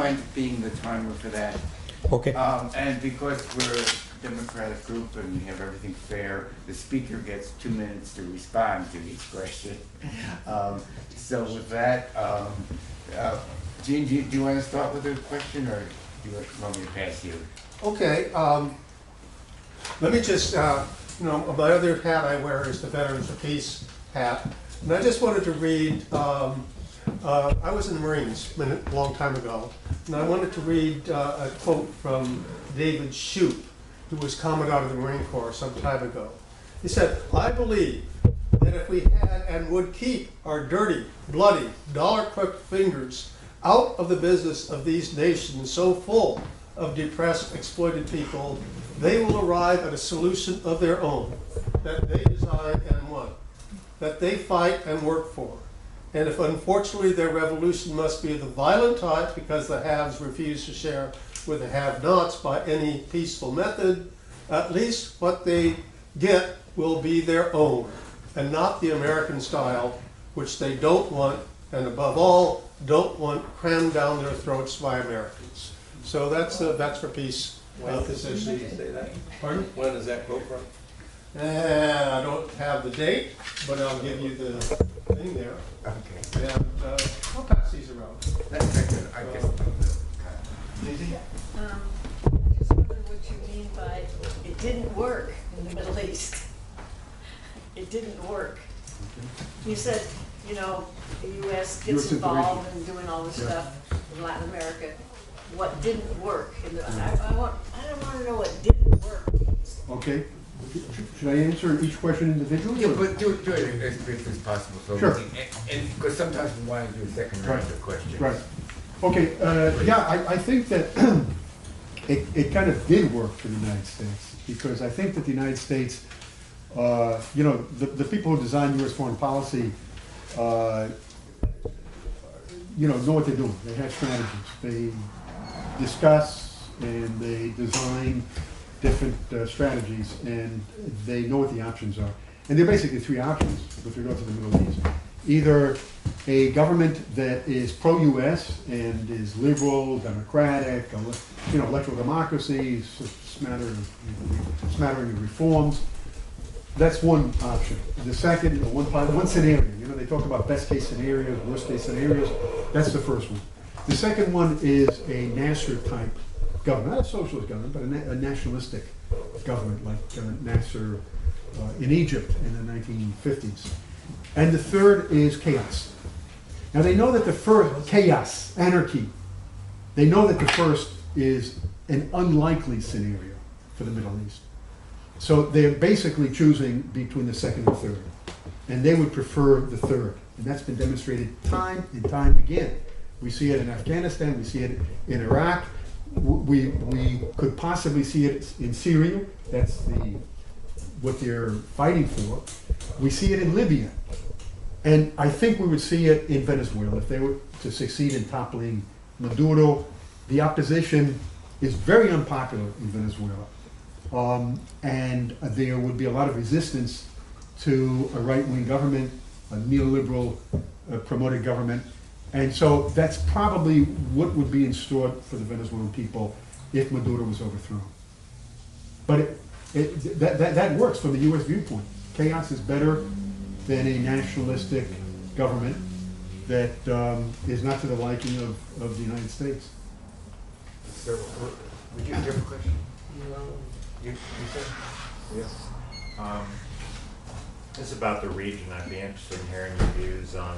mind being the timer for that? Okay. And because we're a democratic group and we have everything fair, the speaker gets 2 minutes to respond to each question. So with that, Gene, do you want to start with a question, or do you want me to pass you? Okay, let me just, my other hat I wear is the Veterans for Peace hat. And I just wanted to read, I was in the Marines a long time ago, and I wanted to read a quote from David Shoup, who was Commandant of the Marine Corps some time ago. He said, "I believe that if we had and would keep our dirty, bloody, dollar-crooked fingers out of the business of these nations so full of depressed, exploited people, they will arrive at a solution of their own that they design and want, that they fight and work for. And if unfortunately their revolution must be of the violent type because the haves refuse to share with the have-nots by any peaceful method, at least what they get will be their own, and not the American style, which they don't want, and above all, don't want crammed down their throats by Americans." So that's the Vets for Peace position. Did you say that? Pardon? When is that quote from? I don't have the date, but I'll give you the thing there. Okay. And I'll pass these around. That's good. I guess. Lizzie? I just wonder what you mean by it didn't work in the Middle East. It didn't work. You said, the U.S. gets involved in doing all this stuff in Latin America. What didn't work? I don't want to know what didn't work. Okay. Should I answer each question individually? Yeah, but do it as brief as possible. So Sure. And because sometimes we want to do a second round of questions. Right. Okay. I think that it kind of did work for the United States, because I think that the United States, the people who design U.S. foreign policy, know what they're doing. They have strategies. They discuss and they design different strategies, and they know what the options are. And there are basically three options with regard to the Middle East. Either a government that is pro-U.S. and is liberal, democratic, electoral democracy, smattering of reforms. That's one option. The second, one scenario. They talk about best case scenarios, worst case scenarios. That's the first one. The second one is a Nasser type government, not a socialist government, but a nationalistic government like Nasser in Egypt in the 1950s. And the third is chaos. Now they know that the first, chaos, anarchy, they know that the first is an unlikely scenario for the Middle East. So they're basically choosing between the second and third. And they would prefer the third. And that's been demonstrated time and time again. We see it in Afghanistan, we see it in Iraq, we could possibly see it in Syria. That's what they're fighting for. We see it in Libya. And I think we would see it in Venezuela if they were to succeed in toppling Maduro. The opposition is very unpopular in Venezuela. And there would be a lot of resistance to a right-wing government, a neoliberal promoted government. And so that's probably what would be in store for the Venezuelan people if Maduro was overthrown. But that works from the U.S. viewpoint. Chaos is better than a nationalistic government that is not to the liking of the United States. So, would you have a question? You said? Yes. It's about the region. I'd be interested in hearing your views on.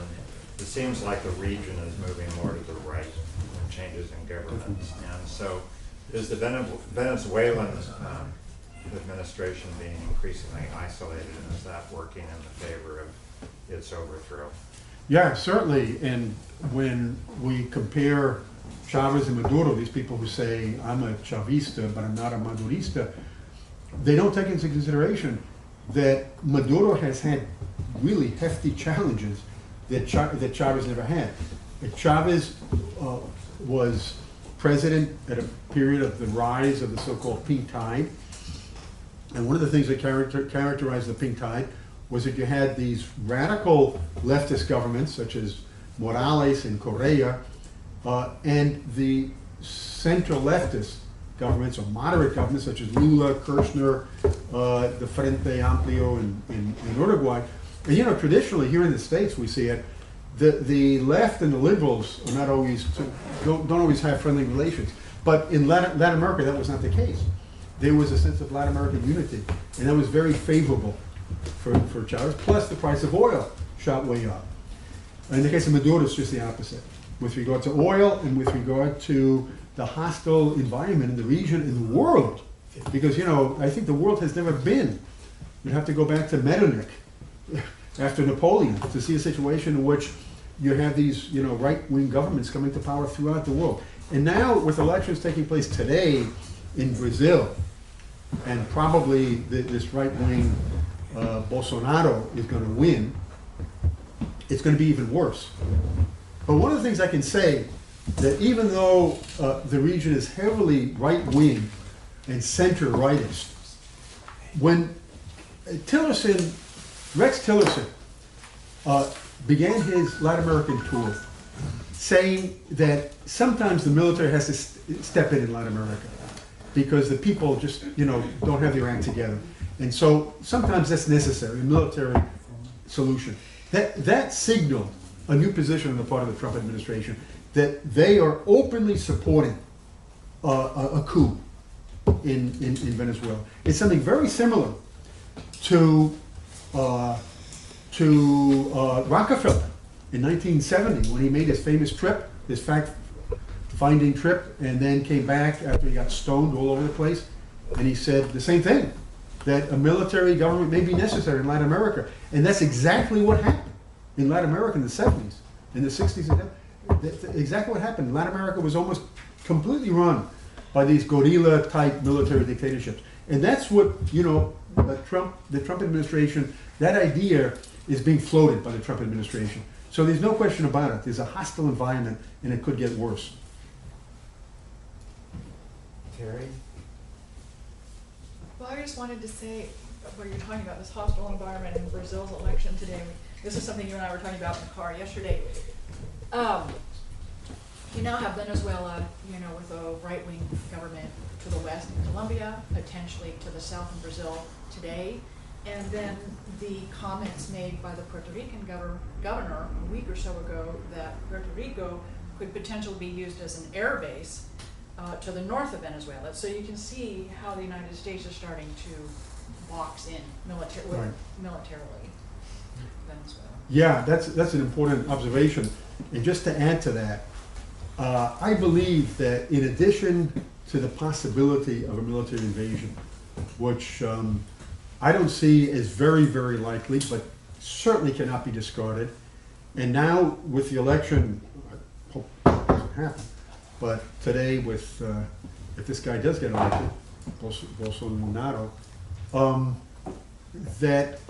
It seems like the region is moving more to the right when changes in governments. And so is the Venezuelan administration being increasingly isolated, and is that working in the favor of its overthrow? Yeah, certainly. And when we compare Chavez and Maduro, these people who say, I'm a Chavista, but I'm not a Madurista, they don't take into consideration that Maduro has had really hefty challenges that Chavez never had. Chavez was president at a period of the rise of the so-called pink tide. And one of the things that characterized the pink tide was that you had these radical leftist governments, such as Morales and Correa, And the center leftist governments, or moderate governments, such as Lula, Kirchner, the Frente Amplio in Uruguay. And you know, traditionally here in the States we see it, the left and the liberals are not always, don't always have friendly relations. But in Latin America that was not the case. There was a sense of Latin American unity, and that was very favorable for Chavez. Plus the price of oil shot way up. In the case of Maduro, it's just the opposite. With regard to oil and with regard to the hostile environment in the region, in the world. Because, you know, I think the world has never been. You have to go back to Metternich after Napoleon to see a situation in which you have these, you know, right-wing governments coming to power throughout the world. And now, with elections taking place today in Brazil, and probably this right-wing Bolsonaro is going to win, it's going to be even worse. But one of the things I can say, that even though the region is heavily right-wing and center-rightist, when Rex Tillerson began his Latin American tour, saying that sometimes the military has to step in Latin America because the people just, you know, don't have their act together. And so sometimes that's necessary, a military solution. That signaled a new position on the part of the Trump administration, that they are openly supporting a coup in Venezuela. It's something very similar to Rockefeller in 1970 when he made his famous trip, his fact-finding trip, and then came back after he got stoned all over the place, and he said the same thing, that a military government may be necessary in Latin America. And that's exactly what happened in Latin America in the 70s, in the 60s and 70s. That's exactly what happened. Latin America was almost completely run by these guerrilla-type military dictatorships. And that's what, you know, the Trump administration, that idea is being floated by the Trump administration. So there's no question about it. There's a hostile environment, and it could get worse. Terry? Well, I just wanted to say, what you're talking about, this hostile environment in Brazil's election today. This is something you and I were talking about in the car yesterday. You now have Venezuela, you know, with a right-wing government to the west in Colombia, potentially to the south in Brazil today. And then the comments made by the Puerto Rican governor a week or so ago that Puerto Rico could potentially be used as an air base to the north of Venezuela. So you can see how the United States is starting to box in militarily Venezuela. Yeah, that's an important observation. And just to add to that, I believe that in addition to the possibility of a military invasion, which I don't see as very, very likely, but certainly cannot be discarded. And now with the election, I hope it doesn't happen, but today with, if this guy does get elected, Bolsonaro, that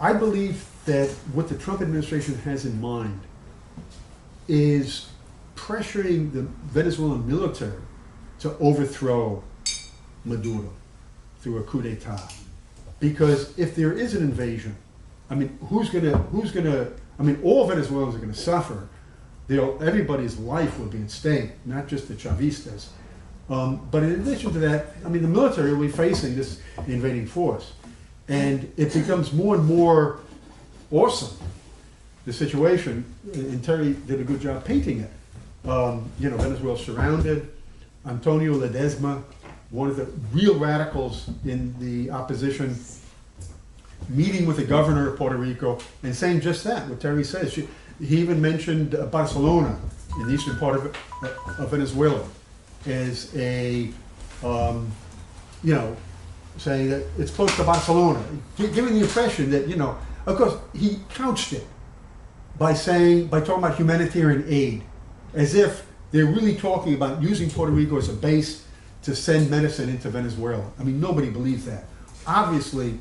I believe that what the Trump administration has in mind is pressuring the Venezuelan military to overthrow Maduro through a coup d'etat. Because if there is an invasion, I mean, I mean, all Venezuelans are gonna suffer. Everybody's life will be at stake, not just the Chavistas. But in addition to that, I mean, the military will be facing this invading force. And it becomes more and more awesome, the situation, and Terry did a good job painting it. You know, Venezuela surrounded. Antonio Ledesma, one of the real radicals in the opposition, meeting with the governor of Puerto Rico and saying just that, what Terry says. He even mentioned Barcelona in the eastern part of Venezuela as a, you know, saying that it's close to Barcelona, giving the impression that, you know, of course, he couched it by talking about humanitarian aid, as if they're really talking about using Puerto Rico as a base to send medicine into Venezuela. I mean, nobody believes that. Obviously,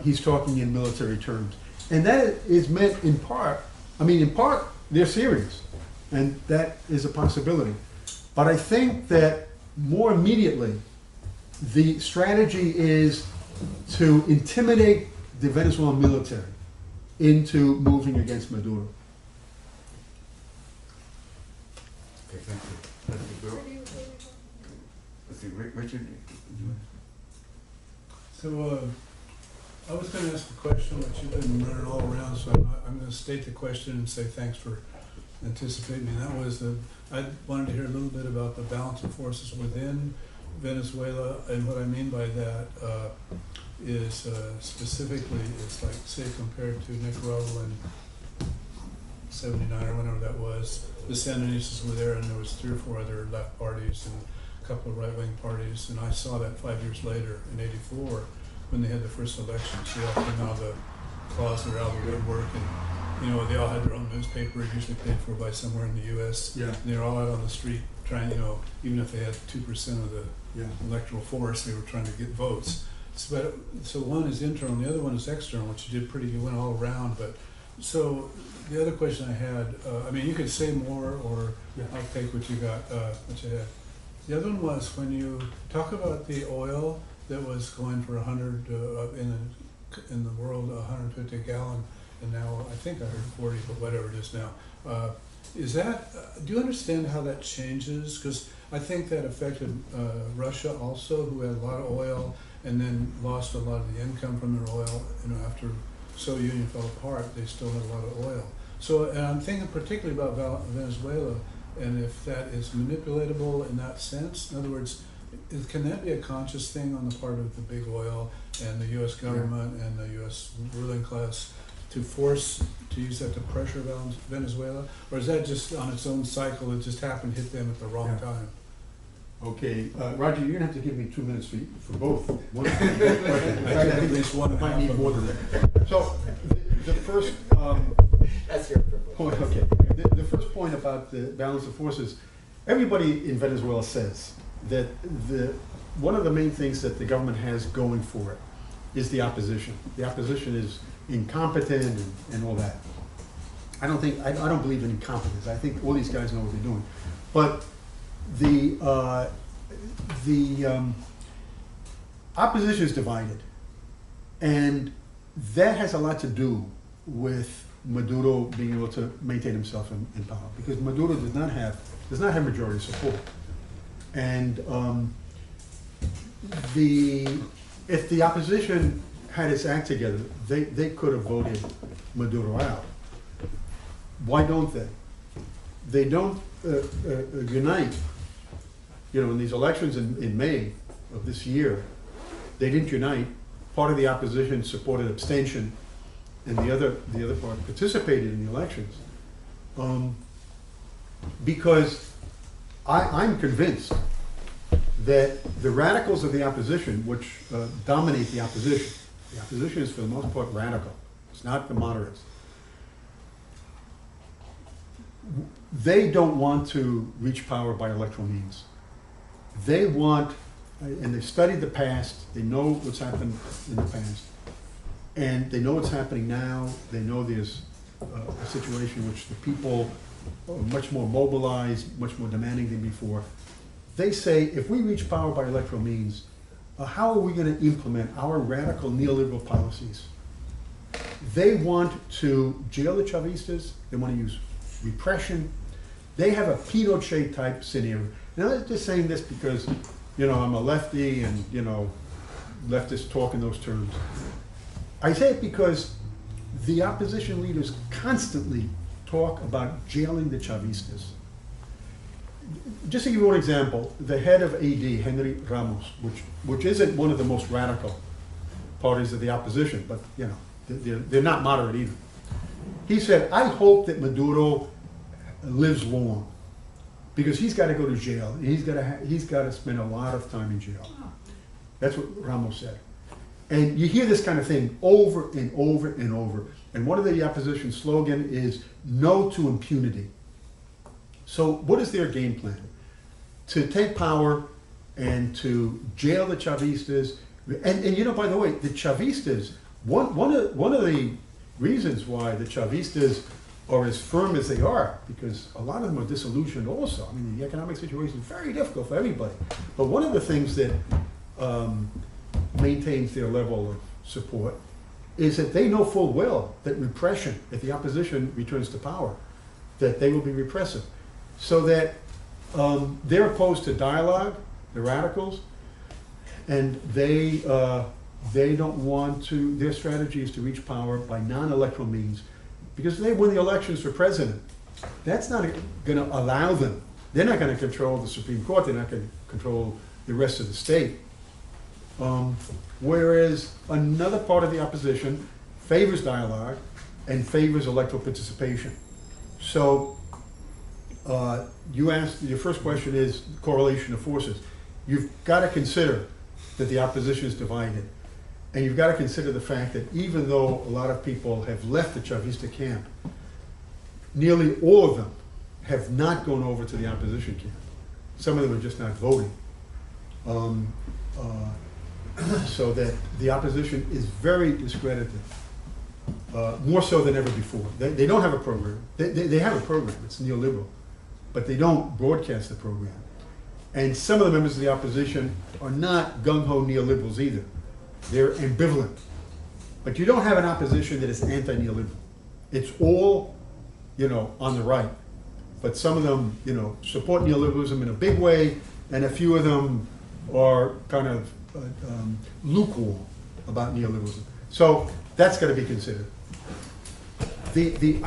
he's talking in military terms. And that is meant in part, I mean, in part, they're serious, and that is a possibility. But I think that more immediately, the strategy is to intimidate the Venezuelan military into moving against Maduro. Okay, thank you. Let's go. Let's see, Richard, you So, I was gonna ask a question, but you've been running all around, so I'm gonna state the question and say thanks for anticipating me. And that was, I wanted to hear a little bit about the balance of forces within Venezuela, and what I mean by that is specifically, it's like, say, compared to Nicaragua in '79 or whenever that was, the Sandinistas were there, and there was 3 or 4 other left parties and a couple of right-wing parties, and I saw that 5 years later in '84 when they had the first elections. You all came out of the closet or out of the woodwork, and you know they all had their own newspaper, usually paid for by somewhere in the U.S. Yeah. And they were all out on the street trying, you know, even if they had 2% of the Yeah. electoral force, they were trying to get votes. So one is internal, and the other one is external, which you did pretty. You went all around, but so the other question I had, I mean, you could say more, or Yeah. I'll take what you got, what you had. The other one was when you talk about the oil that was going for 100 in the world, 150 a gallon, and now I think I heard 40, but whatever it is now. Is that? Do you understand how that changes? Because I think that affected Russia also, who had a lot of oil and then lost a lot of the income from their oil. You know, after Soviet Union fell apart, they still had a lot of oil. So, and I'm thinking particularly about Venezuela, and if that is manipulatable in that sense. In other words, can that be a conscious thing on the part of the big oil and the U.S. government and the U.S. ruling class to force, to use that to pressure Venezuela? Or is that just on its own cycle, it just happened to hit them at the wrong Yeah. time? Okay, Roger, you're gonna have to give me 2 minutes for both. One, I think at least one and a might half need of more them. than that. So, the first, That's your privilege. point, okay, the first point about the balance of forces, everybody in Venezuela says that one of the main things that the government has going for it is the opposition. The opposition is incompetent and all that. I don't believe in incompetence. I think all these guys know what they're doing. But the opposition is divided, and that has a lot to do with Maduro being able to maintain himself in power, because Maduro does not have majority support. And if the opposition had its act together, they could have voted Maduro out. Why don't they? They don't unite. You know, in these elections in May of this year, they didn't unite. Part of the opposition supported abstention, and the other part participated in the elections. Because I'm convinced that the radicals of the opposition, which dominate the opposition is for the most part radical. It's not the moderates. They don't want to reach power by electoral means. They want, and they've studied the past, they know what's happened in the past, and they know what's happening now. They know there's a situation in which the people are much more mobilized, much more demanding than before. They say, if we reach power by electoral means, how are we going to implement our radical neoliberal policies? They want to jail the Chavistas. They want to use repression. They have a Pinochet type scenario. And I'm not just saying this because, you know, I'm a lefty and, you know, leftists talk in those terms. I say it because the opposition leaders constantly talk about jailing the Chavistas. Just to give you one example, the head of AD, Henry Ramos, which isn't one of the most radical parties of the opposition, but you know, they're not moderate either. He said, I hope that Maduro lives long, because he's got to go to jail. He's got to spend a lot of time in jail. That's what Ramos said. And you hear this kind of thing over and over and over. And one of the opposition slogan is no to impunity. So what is their game plan? To take power and to jail the Chavistas. And you know, by the way, the Chavistas, one of the reasons why the Chavistas are as firm as they are, because a lot of them are disillusioned also. I mean, the economic situation is very difficult for everybody. But one of the things that maintains their level of support is that they know full well that repression, if the opposition returns to power, that they will be repressive. So that They're opposed to dialogue, the radicals, and they don't want to, their strategy is to reach power by non-electoral means, because if they win the elections for president, that's not gonna allow them. They're not gonna control the Supreme Court, they're not gonna control the rest of the state. Whereas another part of the opposition favors dialogue and favors electoral participation. So, you asked, your first question is correlation of forces. You've got to consider that the opposition is divided. And you've got to consider the fact that even though a lot of people have left the Chavista camp, nearly all of them have not gone over to the opposition camp. Some of them are just not voting. So that the opposition is very discredited, more so than ever before. They don't have a program. They have a program, it's neoliberal, but they don't broadcast the program. And some of the members of the opposition are not gung-ho neoliberals either. They're ambivalent. But you don't have an opposition that is anti-neoliberal. It's all, on the right. But some of them, support neoliberalism in a big way, and a few of them are kind of lukewarm about neoliberalism. So that's got to be considered. The